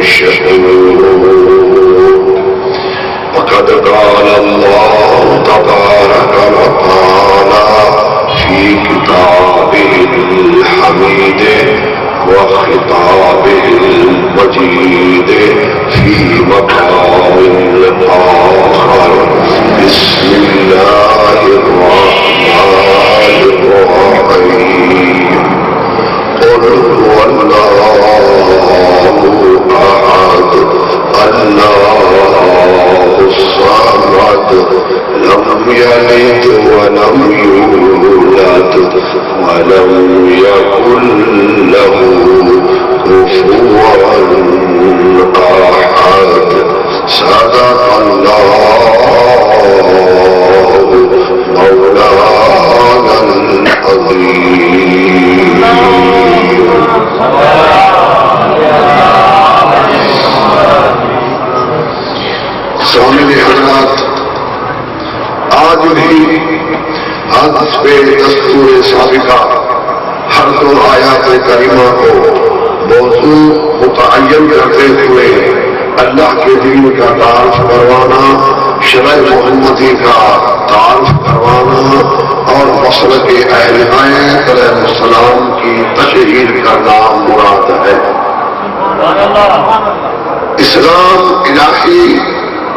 شكور. وقد قال الله تبارك وتعالى في كتابه الحميد وخطابه المجيد في مقام آخر: بسم الله الرحمن الرحيم. قل هو الله أحد الله الصمد لم يلد ولم يولد ولم يكن له كفوا أحد. صدق الله مولانا العظيم. سامعین حضرات، آج بھی حسب دستور سابقہ ہر دو آیات کریمہ کو موضوع متعین کرتے ہوئے اللہ کے دین کا تعارف کروانا، شرع محمدی کا تعارف کروانا اور مسلک اہل بیت علیہ السلام کی تشہیر کرنا مراد ہے۔ اسلام الہی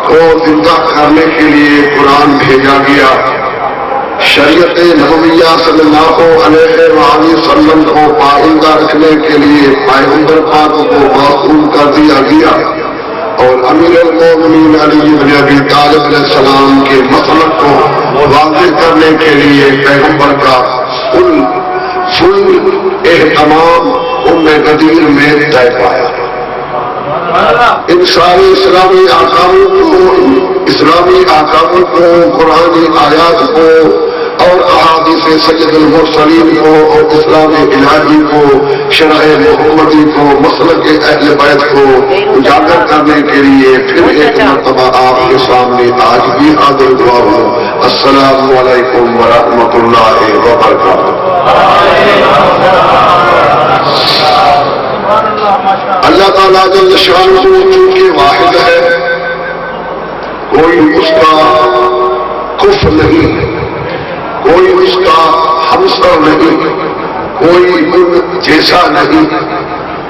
کو زندہ کرنے کے لیے قرآن بھیجا گیا، شریعت نبویہ صلی اللہ علیہ وآلہ وسلم کو پائندہ رکھنے کے لیے پیغمبر پاک کو معصوم کر دیا گیا، اور امیر المومنین علی بن ابی طالب علیہ السلام کے مسلک کو واضح کرنے کے لیے پیغمبر کا فل اہتمام ام غدیر میں طے پایا۔ ان ساری اسلامی احکاموں کو، قرآنی آیات کو اور احادیث سید المرسلین کو اور اسلام الہی کو، شرع محمدی کو، مسلک اہل بیت کو اجاگر کرنے کے لیے پھر ایک مرتبہ آپ کے سامنے آج بھی حاضر ہوا ہوں۔ السلام علیکم ورحمۃ اللہ وبرکاتہ۔ اللہ تعالیٰ جل شانہ چونکہ واحد ہے، کوئی اس کا کفر نہیں، کوئی اس کا ہمسر نہیں، کوئی ان جیسا نہیں،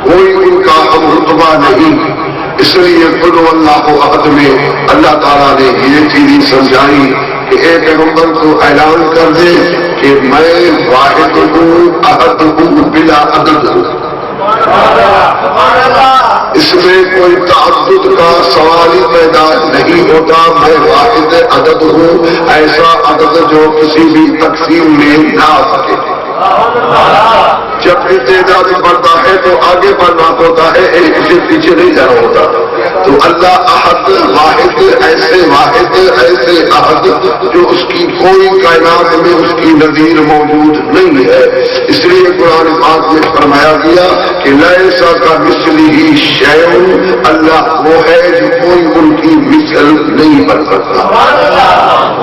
کوئی ان کا ہم رتبہ نہیں۔ اس لیے قل هو اللہ احد میں اللہ تعالیٰ نے یہ چیز سمجھائی کہ اے پیغمبر کو اعلان کر دے کہ میں واحد ہوں، احد ہوں، بلا عدد ہوں۔ اس میں کوئی تعدد کا سوال ہی پیدا نہیں ہوتا۔ میں واحد عدد ہوں، ایسا عدد جو کسی بھی تقسیم میں نہ آ سکے۔ جب بھی تعداد بڑھتا ہے تو آگے بڑھنا ہوتا ہے، ایک سے پیچھے نہیں جانا ہوتا۔ تو اللہ احد واحد، ایسے احد جو اس کی کوئی کائنات میں اس کی نظیر موجود نہیں ہے۔ اس لیے قرآن پاک میں فرمایا گیا کہ لیسا کمثلہ شیء، اللہ وہ ہے جو کوئی ان کی مثل نہیں بن سکتا۔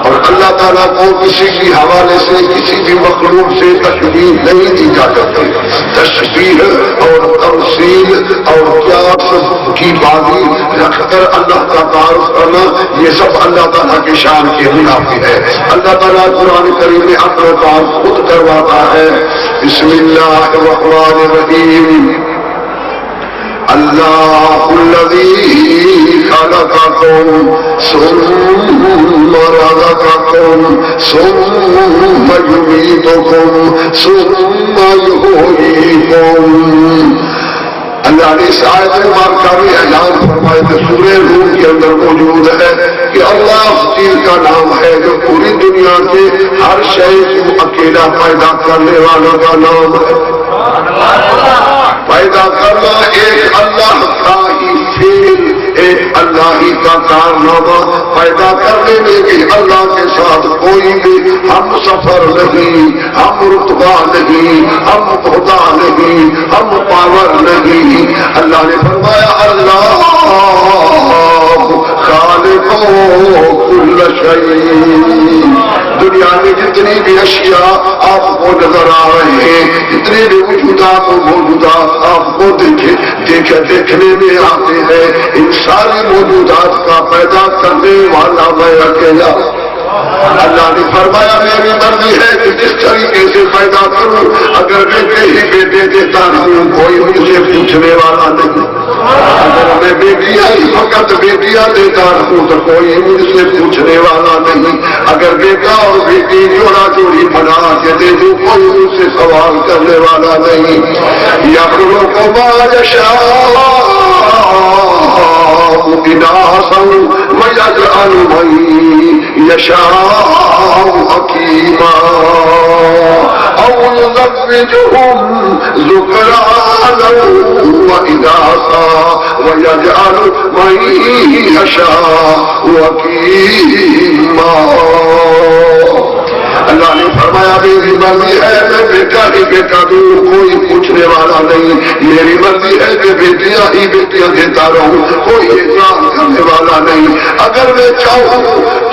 اور اللہ تعالیٰ کو کسی بھی حوالے سے کسی بھی مخلوق سے تشبیہ نہیں دی جا سکتی۔ تشبیہ اور تمثیل اور قیاس کی بازی رکھ کر اللہ کا تعارف کرنا، یہ سب اللہ تعالیٰ کی شان کے خلاف ہے۔ اللہ تعالیٰ قرآن کریم میں اپنا کام خود کرواتا ہے۔ بسم اللہ الرحمن الرحیم۔ اللہ الذی خلقکم ثم رزقکم ثم یمیتکم ثم یحییکم۔ اللہ نے اس آیت مبارکہ میں اعلان فرمایا کہ سورہ روم کے اندر موجود ہے کہ اللہ جن کا نام ہے جو پوری دنیا کے ہر شے کو اکیلا پیدا کرنے والا کا نام ہے۔ پیدا کرنا ایک اللہ کا ہی فعل، ایک اللہ ہی کا کارنامہ۔ پیدا کرنے میں بھی اللہ کے ساتھ کوئی بھی ہم سفر نہیں، ہم رتبہ نہیں، ہم عہدہ نہیں، ہم پاور نہیں۔ اللہ نے فرمایا اللہ خالق کل شیء، دنیا میں جتنی بھی اشیاء آپ کو نظر آ رہے ہیں، جتنے بھی وجودات و موجودات آپ کو دیکھنے میں آتے ہیں، ان ساری موجودات کا پیدا کرنے والا میں اکیلا۔ اللہ نے فرمایا میری مرضی ہے کہ جس طریقے سے پیدا کروں، اگر بیٹے ہی بیٹے دیتا ہوں کوئی مجھ سے پوچھنے والا نہیں، اگر میں بیٹیاں ہی فقط بیٹیاں دیتا ہوں تو کوئی مجھ سے پوچھنے والا نہیں، اگر بیٹا اور بیٹی جوڑا جوڑی بنا کے دے دوں کوئی مجھ سے سوال کرنے والا نہیں۔ یخلق ما یشاء اناثا ویجعل من یشاء حکیما او یزوجهم ذکرانا واناثا ویجعل من یشاء حکیما۔ اللہ نے فرمایا میری مرضی ہے میں بیٹا ہی بیٹا دوں، کوئی پوچھنے والا نہیں، میری مرضی ہے کہ بیٹیاں ہی بیٹیاں دیتا رہوں، کوئی اعتراض کرنے والا نہیں۔ اگر میں چاہوں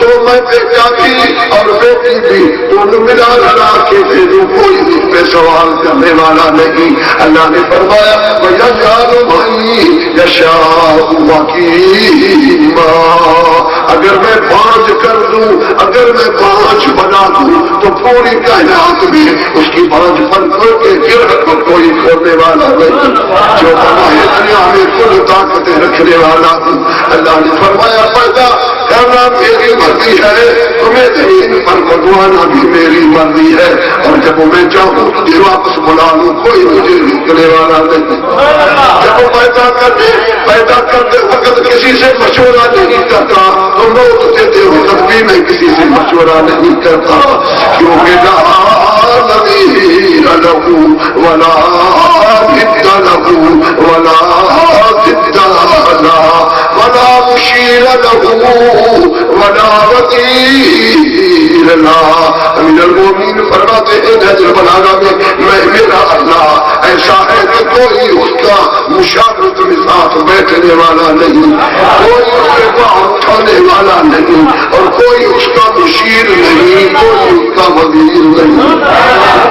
تو میں بیٹا بھی اور بیٹی بھی دونوں ملا لڑا کے دے دوں، کوئی مجھ پہ سوال کرنے والا نہیں۔ اللہ نے فرمایا وَيَجْعَلُ مَن يَشَاءُ حَكِيمًا، اگر میں 5 کر دوں، اگر میں 5 بنا دوں تو پوری کائنات میں اس کی 5 پنکھوں کے گرہ کو کوئی کھولنے والا نہیں، جو بنائے دنیا میں کل طاقتیں رکھنے والا ہوں۔ اللہ نے فرمایا پیدا کرنا میری مرضی ہے، تمہیں زمین پر بٹوانا بھی میری مرضی ہے، اور جب میں چاہوں تجھے واپس بلا لوں کوئی مجھے روکنے والا نہیں۔ جب پیدا کرتے وقت کسی سے مشورہ نہیں کرتا تو موت دیتے وقت بھی میں کسی سے مشورہ نہیں کرتا، کیونکہ لا نظیر له ولا ضد له ولا ضد له ولا مشیر له ولا وزیر له۔ امیر المومنین فرماتے ہیں نہج البلاغہ میں میرا اللہ ایسا ہے کہ کوئی اس کا مشاورت میں ساتھ بیٹھنے والا نہیں، کوئی اس کے پاس اٹھانے والا نہیں، اور کوئی اس کا مشیر نہیں، کوئی اس کا وزیر نہیں۔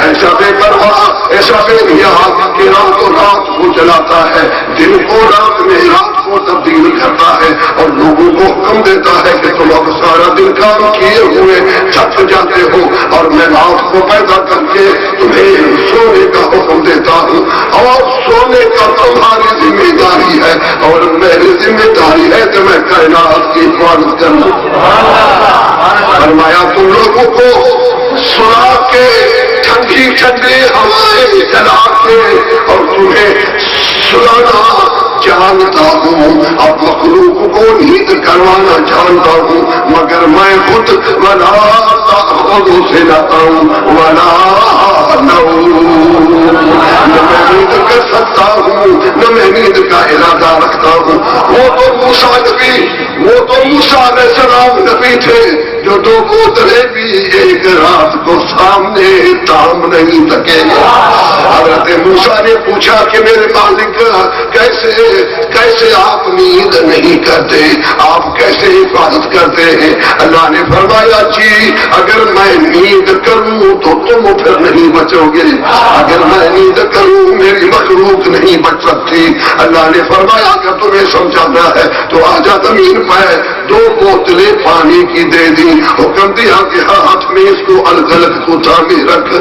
ایسا بے پرواہ، ایسا بے نیاز کہ راتوں رات کو چلاتا ہے، دن کو رات میں، رات کو تبدیل کرتا ہے، اور لوگوں کو حکم دیتا ہے کہ تم اب سارا دن کام کیے ہوئے تھک جاتے ہو، اور میں رات کو پیدا کر کے تمہیں سونے کا حکم دیتا ہوں، اور سونے کا تمہاری ذمہ داری ہے، اور میری ذمہ داری ہے کہ میں کائنات کی حفاظت کروں۔ فرمایا تم لوگوں کو سنا کے ٹھنڈی ٹھنڈی ہوائیں چلا کے اور تمہیں سلانا جانتا ہوں، اب مخلوق کو نیند کروانا جانتا ہوں، مگر میں خود ولا تأخذ سنۃ ولا نوم، نہ میں نیند کر سکتا ہوں نہ میں نیند کا ارادہ رکھتا ہوں۔ وہ تو موسیٰ علیہ السلام نبی تھے جو 2 بوتلیں بھی ایک رات کو سامنے تام نہیں سکے۔ حضرت موسیٰ نے پوچھا کہ میرے مالک کیسے آپ نیند نہیں کرتے، آپ کیسے حفاظت کرتے ہیں؟ اللہ نے فرمایا جی اگر میں نیند کروں تو تم پھر نہیں بچو گے، اگر میں نیند کروں میری مخلوق نہیں بچ سکتی۔ اللہ نے فرمایا کہ تمہیں سمجھانا ہے تو آجا زمین پہ 2 بوتلیں پانی کی دے دی، حکم دیا کہ ہاتھ میں اس کو الگ الگ کو تھامے رکھ۔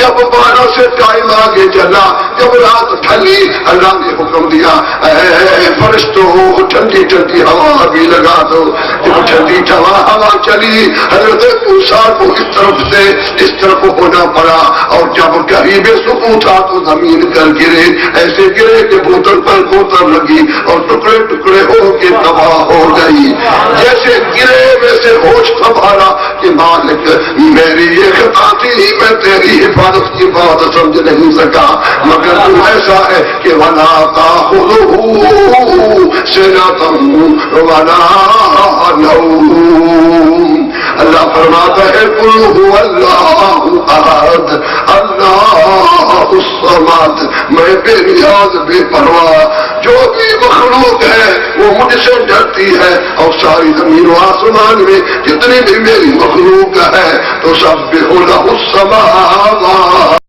جب 12 سے ٹائم آگے چلا، جب رات ڈھلی، اللہ نے حکم دیا اے فرشتوں ٹھنڈی ٹھنڈی ہوا بھی لگا دو۔ جب ٹھنڈی ہوا چلی حضرت موسیٰ کو اس طرف سے اس طرف ہونا پڑا، اور جب قریب سکون تھا تو زمین کر گرے، ایسے گرے کہ بوتل پر بوتل لگی اور ٹکڑے ٹکڑے ہو کے تباہ ہو گئی۔ جیسے گرے ویسے ہوش سنبھالا کہ مالک میری یہ خطا تھی، میں تیری حفاظت کی بات سمجھ نہیں سکا، مگر تم ایسا ہے کہ وَلَا تَأْخُذُهُ سِنَةٌ وَلَا نَوْمٌ۔ اللہ فرماتا ہے قُلْ هُوَ اللَّهُ أَحَدٌ اللہ الصمد، میں بے نیاز بے پرواہ، جو بھی مخلوق ہے وہ مجھ سے ڈرتی ہے، اور ساری زمین و آسمان میں جتنی بھی میری مخلوق ہے تو سب بے السماوات